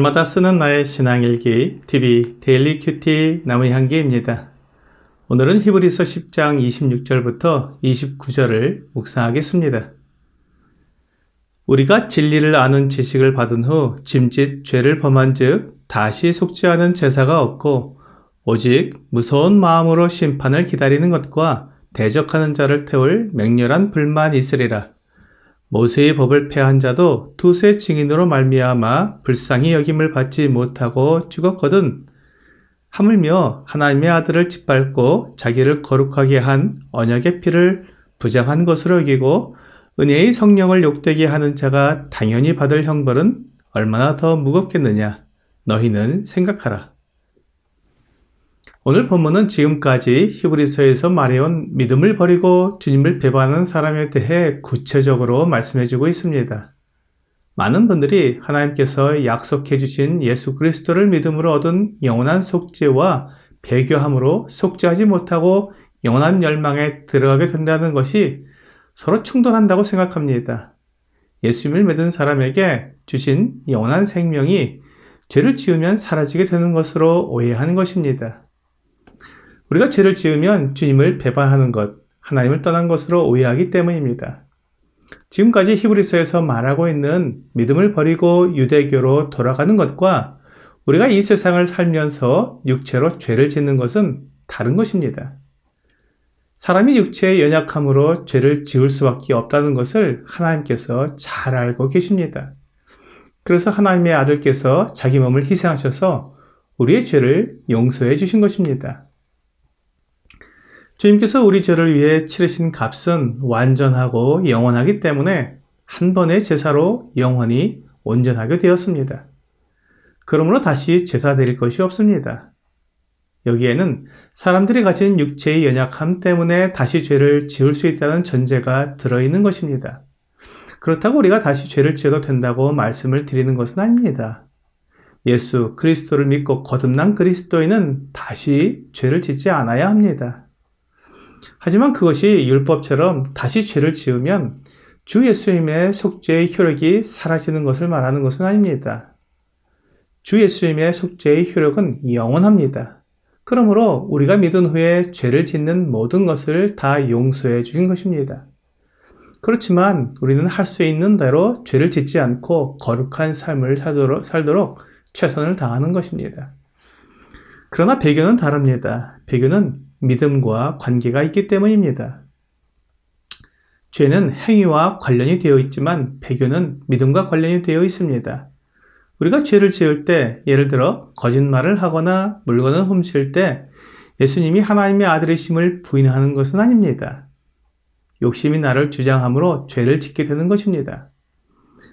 날마다 쓰는 나의 신앙일기 TV 데일리 큐티 나무향기입니다. 오늘은 히브리서 10장 26절부터 29절을 묵상하겠습니다. 우리가 진리를 아는 지식을 받은 후 짐짓 죄를 범한 즉 다시 속지 않은 제사가 없고 오직 무서운 마음으로 심판을 기다리는 것과 대적하는 자를 태울 맹렬한 불만이 있으리라. 모세의 법을 폐한 자도 두세 증인으로 말미암아 불쌍히 여김을 받지 못하고 죽었거든. 하물며 하나님의 아들을 짓밟고 자기를 거룩하게 한 언약의 피를 부정한 것으로 여기고 은혜의 성령을 욕되게 하는 자가 당연히 받을 형벌은 얼마나 더 무겁겠느냐. 너희는 생각하라. 오늘 본문은 지금까지 히브리서에서 말해온 믿음을 버리고 주님을 배반하는 사람에 대해 구체적으로 말씀해주고 있습니다. 많은 분들이 하나님께서 약속해 주신 예수 그리스도를 믿음으로 얻은 영원한 속죄와 배교함으로 속죄하지 못하고 영원한 멸망에 들어가게 된다는 것이 서로 충돌한다고 생각합니다. 예수님을 믿은 사람에게 주신 영원한 생명이 죄를 지으면 사라지게 되는 것으로 오해하는 것입니다. 우리가 죄를 지으면 주님을 배반하는 것, 하나님을 떠난 것으로 오해하기 때문입니다. 지금까지 히브리서에서 말하고 있는 믿음을 버리고 유대교로 돌아가는 것과 우리가 이 세상을 살면서 육체로 죄를 짓는 것은 다른 것입니다. 사람이 육체의 연약함으로 죄를 지을 수밖에 없다는 것을 하나님께서 잘 알고 계십니다. 그래서 하나님의 아들께서 자기 몸을 희생하셔서 우리의 죄를 용서해 주신 것입니다. 주님께서 우리 죄를 위해 치르신 값은 완전하고 영원하기 때문에 한 번의 제사로 영원히 온전하게 되었습니다. 그러므로 다시 제사 드릴 것이 없습니다. 여기에는 사람들이 가진 육체의 연약함 때문에 다시 죄를 지을 수 있다는 전제가 들어있는 것입니다. 그렇다고 우리가 다시 죄를 지어도 된다고 말씀을 드리는 것은 아닙니다. 예수 그리스도를 믿고 거듭난 그리스도인은 다시 죄를 짓지 않아야 합니다. 하지만 그것이 율법처럼 다시 죄를 지으면 주 예수님의 속죄의 효력이 사라지는 것을 말하는 것은 아닙니다. 주 예수님의 속죄의 효력은 영원합니다. 그러므로 우리가 믿은 후에 죄를 짓는 모든 것을 다 용서해 주신 것입니다. 그렇지만 우리는 할 수 있는 대로 죄를 짓지 않고 거룩한 삶을 살도록 최선을 다하는 것입니다. 그러나 배교는 다릅니다. 배교는 믿음과 관계가 있기 때문입니다. 죄는 행위와 관련이 되어 있지만 배교는 믿음과 관련이 되어 있습니다. 우리가 죄를 지을 때 예를 들어 거짓말을 하거나 물건을 훔칠 때 예수님이 하나님의 아들이심을 부인하는 것은 아닙니다. 욕심이 나를 주장함으로 죄를 짓게 되는 것입니다.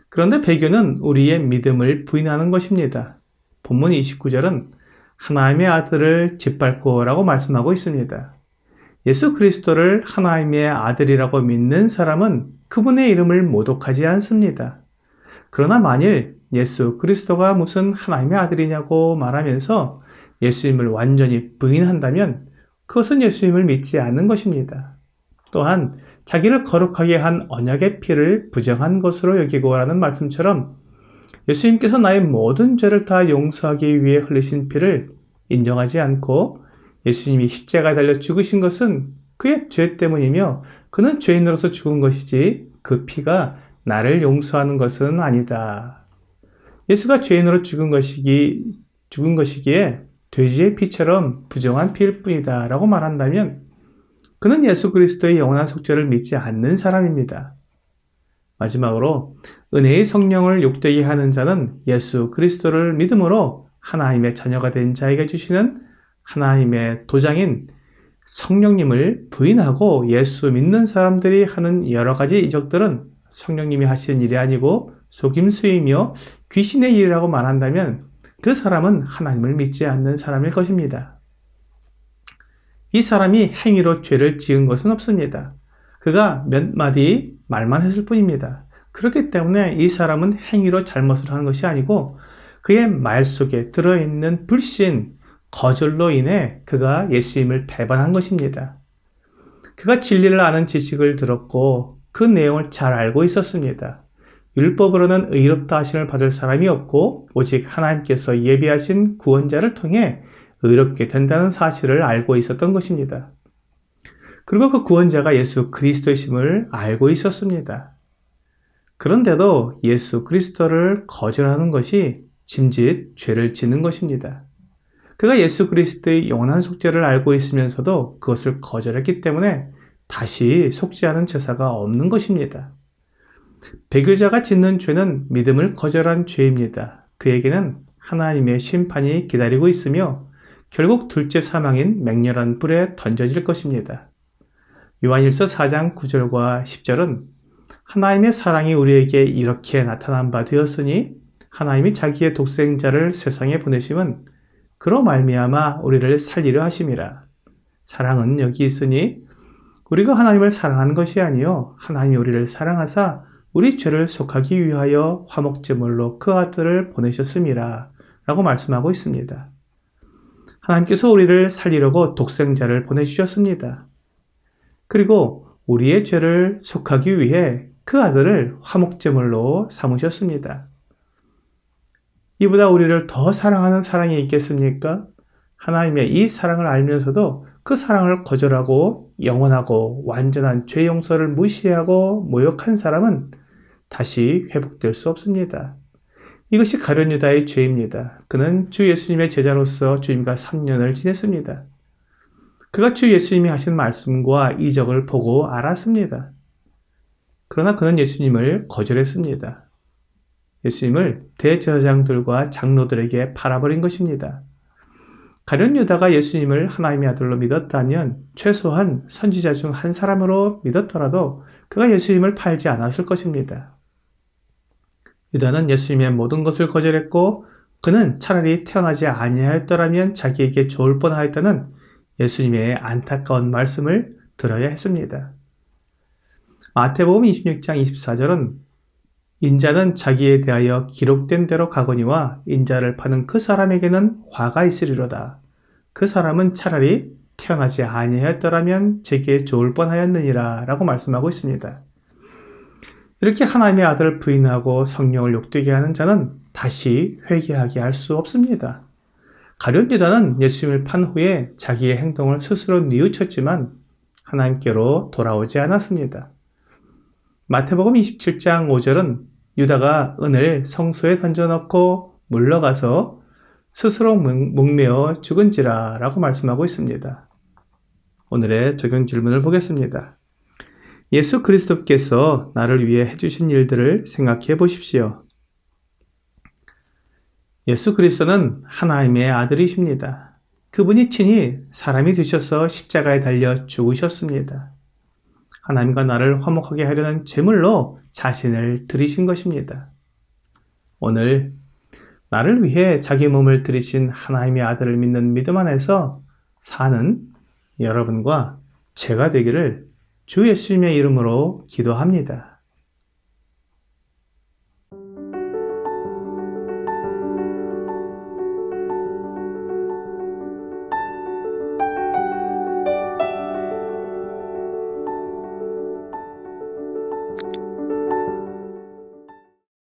그런데 배교는 우리의 믿음을 부인하는 것입니다. 본문 29절은 하나님의 아들을 짓밟고 라고 말씀하고 있습니다. 예수 그리스도를 하나님의 아들이라고 믿는 사람은 그분의 이름을 모독하지 않습니다. 그러나 만일 예수 그리스도가 무슨 하나님의 아들이냐고 말하면서 예수님을 완전히 부인한다면 그것은 예수님을 믿지 않는 것입니다. 또한 자기를 거룩하게 한 언약의 피를 부정한 것으로 여기고라는 말씀처럼 예수님께서 나의 모든 죄를 다 용서하기 위해 흘리신 피를 인정하지 않고 예수님이 십자가에 달려 죽으신 것은 그의 죄 때문이며 그는 죄인으로서 죽은 것이지 그 피가 나를 용서하는 것은 아니다. 예수가 죄인으로 죽은 것이기에 돼지의 피처럼 부정한 피일 뿐이다 라고 말한다면 그는 예수 그리스도의 영원한 속죄를 믿지 않는 사람입니다. 마지막으로 은혜의 성령을 욕되게 하는 자는 예수 그리스도를 믿음으로 하나님의 자녀가 된 자에게 주시는 하나님의 도장인 성령님을 부인하고 예수 믿는 사람들이 하는 여러 가지 이적들은 성령님이 하시는 일이 아니고 속임수이며 귀신의 일이라고 말한다면 그 사람은 하나님을 믿지 않는 사람일 것입니다. 이 사람이 행위로 죄를 지은 것은 없습니다. 그가 몇 마디 말만 했을 뿐입니다. 그렇기 때문에 이 사람은 행위로 잘못을 하는 것이 아니고 그의 말 속에 들어있는 불신, 거절로 인해 그가 예수님을 배반한 것입니다. 그가 진리를 아는 지식을 들었고 그 내용을 잘 알고 있었습니다. 율법으로는 의롭다 하심을 받을 사람이 없고 오직 하나님께서 예비하신 구원자를 통해 의롭게 된다는 사실을 알고 있었던 것입니다. 그리고 그 구원자가 예수 그리스도이심을 알고 있었습니다. 그런데도 예수 그리스도를 거절하는 것이 짐짓 죄를 짓는 것입니다. 그가 예수 그리스도의 영원한 속죄를 알고 있으면서도 그것을 거절했기 때문에 다시 속죄하는 제사가 없는 것입니다. 배교자가 짓는 죄는 믿음을 거절한 죄입니다. 그에게는 하나님의 심판이 기다리고 있으며 결국 둘째 사망인 맹렬한 불에 던져질 것입니다. 요한일서 4장 9절과 10절은 하나님의 사랑이 우리에게 이렇게 나타난 바 되었으니 하나님이 자기의 독생자를 세상에 보내심은 그로 말미암아 우리를 살리려 하심이라. 사랑은 여기 있으니 우리가 하나님을 사랑한 것이 아니요 하나님이 우리를 사랑하사 우리 죄를 속하기 위하여 화목제물로 그 아들을 보내셨음이라 라고 말씀하고 있습니다. 하나님께서 우리를 살리려고 독생자를 보내주셨습니다. 그리고 우리의 죄를 속하기 위해 그 아들을 화목제물로 삼으셨습니다. 이보다 우리를 더 사랑하는 사랑이 있겠습니까? 하나님의 이 사랑을 알면서도 그 사랑을 거절하고 영원하고 완전한 죄 용서를 무시하고 모욕한 사람은 다시 회복될 수 없습니다. 이것이 가룟 유다의 죄입니다. 그는 주 예수님의 제자로서 주님과 3년을 지냈습니다. 그가 주 예수님이 하신 말씀과 이적을 보고 알았습니다. 그러나 그는 예수님을 거절했습니다. 예수님을 대제사장들과 장로들에게 팔아버린 것입니다. 가룟 유다가 예수님을 하나님의 아들로 믿었다면 최소한 선지자 중 한 사람으로 믿었더라도 그가 예수님을 팔지 않았을 것입니다. 유다는 예수님의 모든 것을 거절했고 그는 차라리 태어나지 아니하였더라면 자기에게 좋을 뻔하였다는 예수님의 안타까운 말씀을 들어야 했습니다. 마태복음 26장 24절은 인자는 자기에 대하여 기록된 대로 가거니와 인자를 파는 그 사람에게는 화가 있으리로다. 그 사람은 차라리 태어나지 아니하였더라면 제게 좋을 뻔하였느니라 라고 말씀하고 있습니다. 이렇게 하나님의 아들을 부인하고 성령을 욕되게 하는 자는 다시 회개하게 할 수 없습니다. 가룟 유다는 예수님을 판 후에 자기의 행동을 스스로 뉘우쳤지만 하나님께로 돌아오지 않았습니다. 마태복음 27장 5절은 유다가 은을 성소에 던져넣고 물러가서 스스로 목매어 죽은지라 라고 말씀하고 있습니다. 오늘의 적용 질문을 보겠습니다. 예수 그리스도께서 나를 위해 해주신 일들을 생각해 보십시오. 예수 그리스도는 하나님의 아들이십니다. 그분이 친히 사람이 되셔서 십자가에 달려 죽으셨습니다. 하나님과 나를 화목하게 하려는 제물로 자신을 드리신 것입니다. 오늘 나를 위해 자기 몸을 드리신 하나님의 아들을 믿는 믿음 안에서 사는 여러분과 제가 되기를 주 예수님의 이름으로 기도합니다.